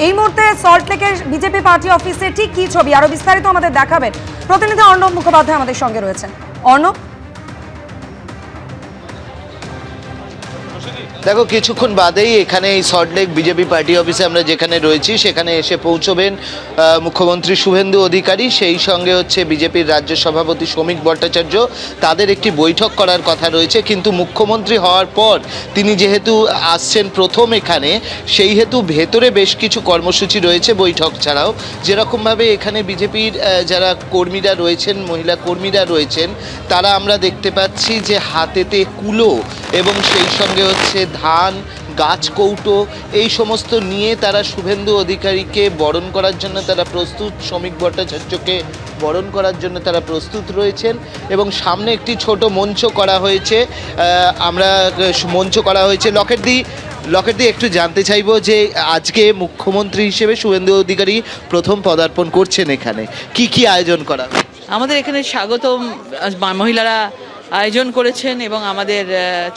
এই মুহূর্তে সল্টলেকের বিজেপি পার্টি অফিসে ঠিক কি ছবি, আরো বিস্তারিত আমাদের দেখাবেন প্রতিনিধি অর্ণব মুখোপাধ্যায় আমাদের সঙ্গে রয়েছেন। অর্ণব, দেখো কিছুক্ষণ বাদেই এখানে এই সল্টলেক বিজেপি পার্টি অফিসে আমরা যেখানে রয়েছি সেখানে এসে পৌঁছবেন মুখ্যমন্ত্রী শুভেন্দু অধিকারী, সেই সঙ্গে হচ্ছে বিজেপির রাজ্য সভাপতি শ্রমিক ভট্টাচার্য। তাদের একটি বৈঠক করার কথা রয়েছে, কিন্তু মুখ্যমন্ত্রী হওয়ার পর তিনি যেহেতু আসছেন প্রথম এখানে, সেই হেতু ভেতরে বেশ কিছু কর্মসূচি রয়েছে বৈঠক ছাড়াও। যেরকমভাবে এখানে বিজেপির যারা কর্মীরা রয়েছেন, মহিলা কর্মীরা রয়েছেন, তারা আমরা দেখতে পাচ্ছি যে হাতেতে কুলো এবং সেই সঙ্গে হচ্ছে ধান, গাছ কৌটো এই সমস্ত নিয়ে তারা শুভেন্দু অধিকারীকে বরণ করার জন্য তারা প্রস্তুত, শ্রমিক ভট্টাচার্যকে বরণ করার জন্য তারা প্রস্তুত রয়েছেন। এবং সামনে একটি ছোট মঞ্চ করা হয়েছে, লকেটদি একটু জানতে চাইবো যে আজকে মুখ্যমন্ত্রী হিসেবে শুভেন্দু অধিকারী প্রথম পদার্পণ করছেন, এখানে কি কি আয়োজন করা হয়েছে? আমাদের এখানে স্বাগতম মহিলারা আয়োজন করেছেন এবং আমাদের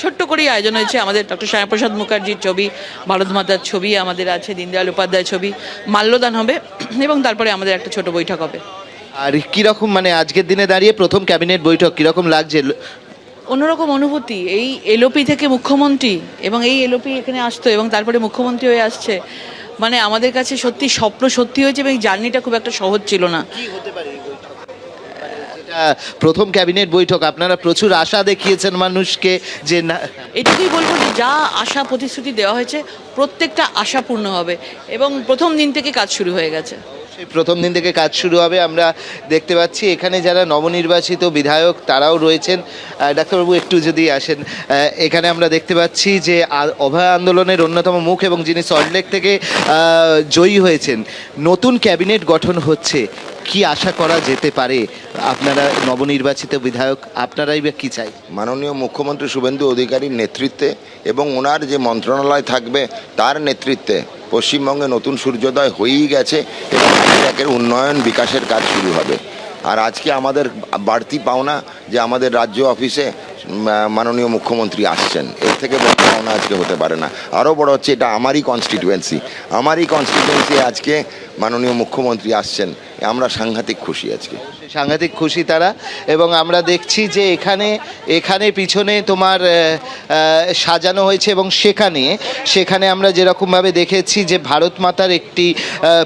ছোট্ট করেই আয়োজন হয়েছে। আমাদের ডক্টর শ্যামাপ্রসাদ মুখার্জির ছবি, ভারত মাতার ছবি আমাদের আছে, দীনদয়াল উপাধ্যায়ের ছবি, মাল্যদান হবে এবং তারপরে আমাদের একটা ছোট বৈঠক হবে। আর কীরকম মানে আজকের দিনে দাঁড়িয়ে প্রথম ক্যাবিনেট বৈঠক কীরকম লাগছে? অন্যরকম অনুভূতি, এই এলওপি থেকে মুখ্যমন্ত্রী এবং এই এলওপি এখানে আসতো এবং তারপরে মুখ্যমন্ত্রী হয়ে আসছে, মানে আমাদের কাছে সত্যি স্বপ্ন সত্যি হয়েছে এবং এই জার্নিটা খুব একটা সহজ ছিল না। প্রথম ক্যাবিনেট বৈঠক, আপনারা প্রচুর আশা দেখিয়েছেন মানুষকে যে না, এটুকুই বলবো যে যা আশা প্রতিশ্রুতি দেওয়া হয়েছে প্রত্যেকটা আশা পূর্ণ হবে এবং প্রথম দিন থেকে কাজ শুরু হয়ে গেছে। সেই প্রথম দিন থেকে কাজ শুরু হবে। আমরা দেখতে পাচ্ছি এখানে যারা নবনির্বাচিত বিধায়ক তারাও রয়েছেন। ডাক্তারবাবু একটু যদি আসেন, এখানে আমরা দেখতে পাচ্ছি যে অভয় আন্দোলনের অন্যতম মুখ এবং যিনি সল্টলেক থেকে জয়ী হয়েছেন, নতুন ক্যাবিনেট গঠন হচ্ছে, কি আশা করা যেতে পারে? আপনারা নবনির্বাচিত বিধায়ক, আপনারাই বা কি চাই? মাননীয় মুখ্যমন্ত্রী শুভেন্দু অধিকারীর নেতৃত্বে এবং ওনার যে মন্ত্রণালয় থাকবে তার নেতৃত্বে পশ্চিমবঙ্গে নতুন সূর্যোদয় হয়েই গেছে এবং একের উন্নয়ন বিকাশের কাজ শুরু হবে। আর আজকে আমাদের বাড়তি পাওনা যে আমাদের রাজ্য অফিসে মাননীয় মুখ্যমন্ত্রী আসছেন, এর থেকে বড় পাওনা আজকে হতে পারে না। আরও বড় হচ্ছে এটা আমারই কনস্টিটিউয়েন্সি আজকে মাননীয় মুখ্যমন্ত্রী আসছেন, আমরা সাংঘাতিক খুশি আজকে, সাংঘাতিক খুশি তারা। এবং আমরা দেখছি যে এখানে পিছনে তোমার সাজানো হয়েছে এবং সেখানে আমরা যেরকমভাবে দেখেছি যে ভারত মাতার একটি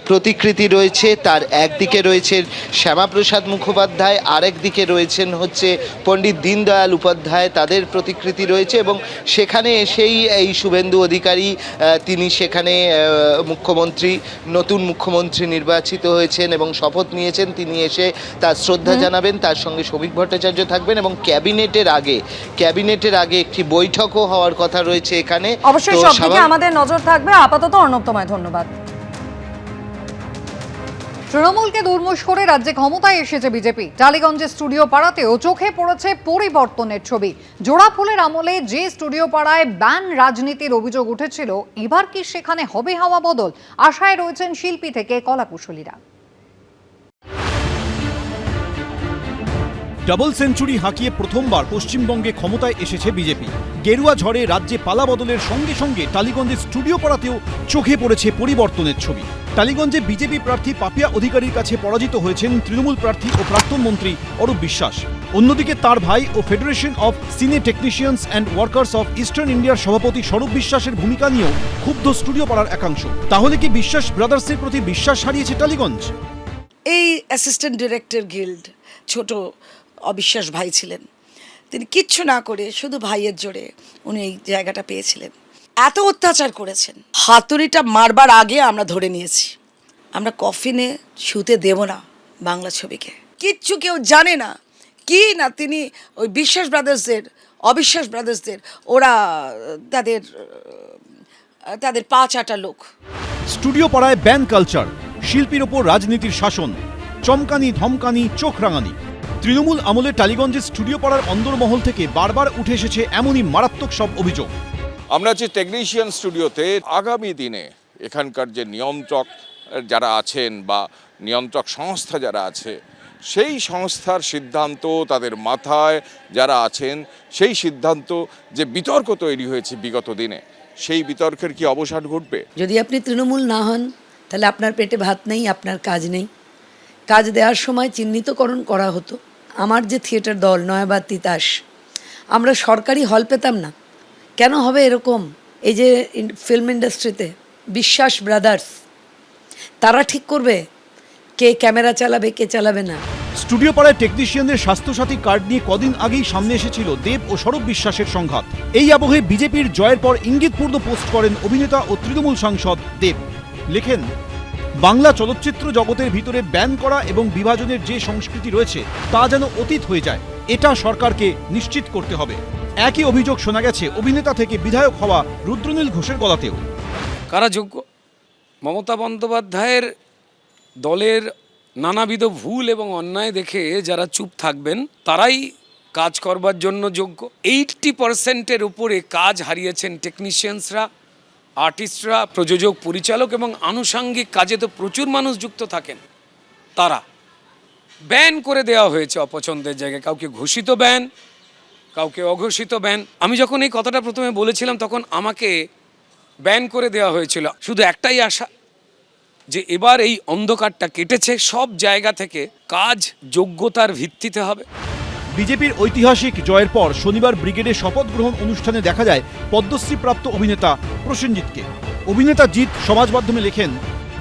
প্রতিকৃতি রয়েছে, তার একদিকে রয়েছে শ্যামাপ্রসাদ মুখোপাধ্যায়, আরেক দিকে রয়েছেন হচ্ছে পণ্ডিত দীনদয়াল উপাধ্যায়, তাদের প্রতিকৃতি রয়েছে। এবং সেখানে এসেই এই শুভেন্দু অধিকারী তিনি সেখানে নতুন মুখ্যমন্ত্রী নির্বাচিত হয়েছেন এবং শপথ নিয়েছেন, তিনি এসে তার শ্রদ্ধা জানাবেন, তার সঙ্গে শ্রমিক ভট্টাচার্য থাকবেন এবং ক্যাবিনেটের আগে একটি বৈঠকও হওয়ার কথা রয়েছে এখানে। অবশ্যই সবদিকে আমাদের নজর থাকবে। আপাতত অর্ণব, তোমায় ধন্যবাদ। তৃণমূলকে দুর্মুষ করে রাজ্যে ক্ষমতায় এসেছে বিজেপি। টালিগঞ্জে স্টুডিও পাড়াতেও চোখে পড়েছে পরিবর্তনের ছবি। জোড়া ফুলের আমলে যে স্টুডিও পাড়ায় ব্যান রাজনীতির অভিযোগ উঠেছিল, এবার কি সেখানে হবে হাওয়া বদল? আশায় রয়েছেন শিল্পী থেকে কলাকুশলীরা। ডাবল সেঞ্চুরি হাঁকিয়ে প্রথমবার পশ্চিমবঙ্গে ক্ষমতায় এসেছে বিজেপি। গেরুয়া ঝড়ে রাজ্যে পালা বদলের সঙ্গে সঙ্গে টালিগঞ্জের স্টুডিও পাড়াতেও চোখে পড়েছে পরিবর্তনের ছবি। টালিগঞ্জে বিজেপি প্রার্থী পাপিয়া অধিকারীর কাছে পরাজিত হয়েছেন তৃণমূল প্রার্থী ও প্রাক্তন মন্ত্রী অরূপ বিশ্বাস। অন্যদিকে তার ভাই ও federation of cine technicians and workers of eastern ইন্ডিয়ার সভাপতি স্বরূপ বিশ্বাসের ভূমিকা নিয়েও ক্ষুব্ধ স্টুডিও পাড়ার একাংশ। তাহলে কি বিশ্বাস ব্রাদার্সের প্রতি বিশ্বাস হারিয়েছে টালিগঞ্জ? এই অ্যাসিস্ট্যান্ট ডিরেক্টর গিল্ড ছোট অবিশ্বাস ভাই ছিলেন, তিনি কিচ্ছু না করে শুধু ভাইয়ের জোরে উনি এই জায়গাটা পেয়েছিলেন। এত অত্যাচার করেছেন, হাতুড়িটা মারবার আগে আমরা ধরে নিয়েছি, আমরা কফিনে শুতে দেব না বাংলা ছবিকে। কিচ্ছু কেউ জানে না কি না, তিনি ওই অবিশ্বাস ব্রাদার্সদের ওরা তাদের পা চাটা লোক। স্টুডিও পাড়ায় ব্যান কালচার, শিল্পীর ওপর রাজনীতির শাসন, চমকানি ধমকানি চোখ রাঙানি। তৃণমূল আমলে টালিগঞ্জের স্টুডিও পাড়ার অন্দরমহল থেকে বারবার উঠে এসেছে এমনই মারাত্মক সব অভিযোগ। আমরা যে টেকনিশিয়ান স্টুডিওতে আগামী দিনে এখানকার যে নিয়ন্ত্রক যারা আছেন বা নিয়ন্ত্রক সংস্থা যারা আছে, সেই সংস্থার সিদ্ধান্ত, তাদের মাথায় যারা আছেন সেই সিদ্ধান্ত যে বিতর্ক তৈরি হয়েছে বিগত দিনে, সেই বিতর্কের কি অবসান ঘটবে? যদি আপনি তৃণমূল না হন তাহলে আপনার পেটে ভাত নেই, আপনার কাজ নেই। কাজ দেওয়ার সময় চিহ্নিতকরণ করা হতো। আমার যে থিয়েটার দল নয়াবাদ তিতাস, আমরা সরকারি হল পেতাম না। কেন হবে এরকম? এই যে ফিল্ম ইন্ডাস্ট্রিতে বিশ্বাস ব্রাদার্স, তারা ঠিক করবে কে ক্যামেরা চালাবে, কে চালাবে না। স্টুডিও পাড়ায় টেকনিশিয়ানদের স্বাস্থ্যসাথী কার্ড নিয়ে কদিন আগেই সামনে এসেছিল দেব ও সৌরভ বিশ্বাসের সংঘাত। এই আবহে বিজেপির জয়ের পর ইঙ্গিতপূর্ণ পোস্ট করেন অভিনেতা ও তৃণমূল সাংসদ দেব। লেখেন, বাংলা চলচ্চিত্র জগতের ভিতরে ব্যান করা এবং বিভাজনের যে সংস্কৃতি রয়েছে তা যেন অতীত হয়ে যায়, এটা সরকারকে নিশ্চিত করতে হবে। একই অভিযোগ শোনা গেছে অভিনেতা থেকে বিধায়ক হওয়া রুদ্রনীল ঘোষের গলাতেও। কারা যোগ্য? মমতা বন্দ্যোপাধ্যায়ের দলের নানাবিধ ভুল এবং অন্যায় দেখে যারা চুপ থাকবেন তারাই কাজ করবার জন্য যোগ্য। 80% উপরে কাজ হারিয়েছেন টেকনিশিয়ানসরা, আর্টিস্টরা, প্রযোজক, পরিচালক এবং আনুষাঙ্গিক কাজে তো প্রচুর মানুষ যুক্ত থাকেন। তারা ব্যান করে দেওয়া হয়েছে অপছন্দের জায়গায়, কাউকে ঘোষিত ব্যান, কাউকে অঘোষিত ব্যান। আমি যখন এই কথাটা প্রথমে বলেছিলাম তখন আমাকে ব্যান করে দেওয়া হয়েছিল। শুধু একটাই আশা যে এবার এই অন্ধকারটা কেটেছে, সব জায়গা থেকে কাজ যোগ্যতার ভিত্তিতে হবে। বিজেপির ঐতিহাসিক জয়ের পর শনিবার ব্রিগেডের শপথ গ্রহণ অনুষ্ঠানে দেখা যায় পদ্মশ্রীপ্রাপ্ত অভিনেতা প্রসেনজিৎকে। অভিনেতা জিৎ সমাজ মাধ্যমে লেখেন,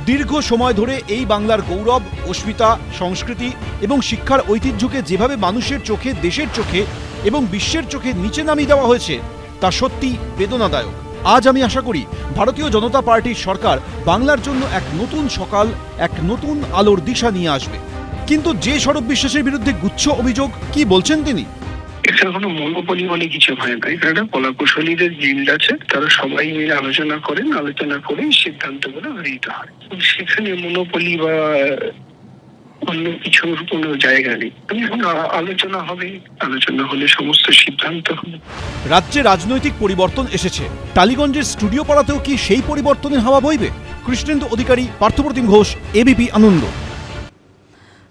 দীর্ঘ সময় ধরে এই বাংলার গৌরব, অস্মিতা, সংস্কৃতি এবং শিক্ষার ঐতিহ্যকে যেভাবে মানুষের চোখে, দেশের চোখে এবং বিশ্বের চোখে নিচে নামিয়ে দেওয়া হয়েছে তা সত্যি বেদনাদায়ক। আজ আমি আশা করি ভারতীয় জনতা পার্টির সরকার বাংলার জন্য এক নতুন সকাল, এক নতুন আলোর দিশা নিয়ে আসবে। কিন্তু যে সৌরভ বিশ্বাসের বিরুদ্ধে গুচ্ছ অভিযোগ, কি বলছেন তিনি? এটা কোনো মনোপলি বলে কিছু হয় না। এখানে কলাকুশলীদের গিল্ড আছে, তারা সবাই মিলে আলোচনা করেন, আলোচনা করে সিদ্ধান্তগুলো গৃহীত হয়। সেখানে মনোপলি বা অন্য কিছুর কোনো জায়গা নেই। এখন আলোচনা হবে, আলোচনা হলে সমস্ত সিদ্ধান্ত হবে। রাজ্যে রাজনৈতিক পরিবর্তন এসেছে, টালিগঞ্জের স্টুডিও পাড়াতেও কি সেই পরিবর্তনের হাওয়া বইবে? কৃষ্ণেন্দু অধিকারী, পার্থপ্রতিম ঘোষ, এবিপি আনন্দ।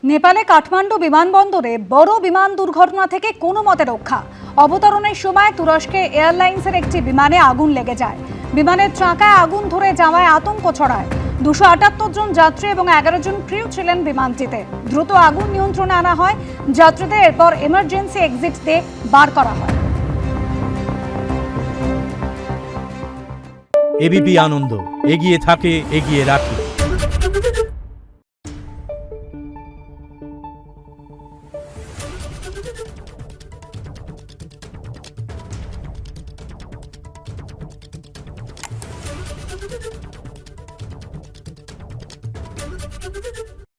নেপালে কাঠমান্ডু বিমানবন্দরে বড় বিমান দুর্ঘটনা থেকে কোনো মতে রক্ষা। অবতরণের সময় তুরস্কে এয়ারলাইন্সের একটি বিমানে আগুন লেগে যায়। বিমানের চাকায় আগুন ধরে যাওয়ায় আতঙ্ক ছড়ায়। 278 জন যাত্রী এবং 11 জন ক্রিউ ছিলেন বিমানটিতে। দ্রুত আগুন নিয়ন্ত্রণে আনা হয়। যাত্রীদের এরপর এমার্জেন্সি এক্সিট দিয়ে বার করা হয়। এবিপি আনন্দ, এগিয়ে থাকে, এগিয়ে রাখে।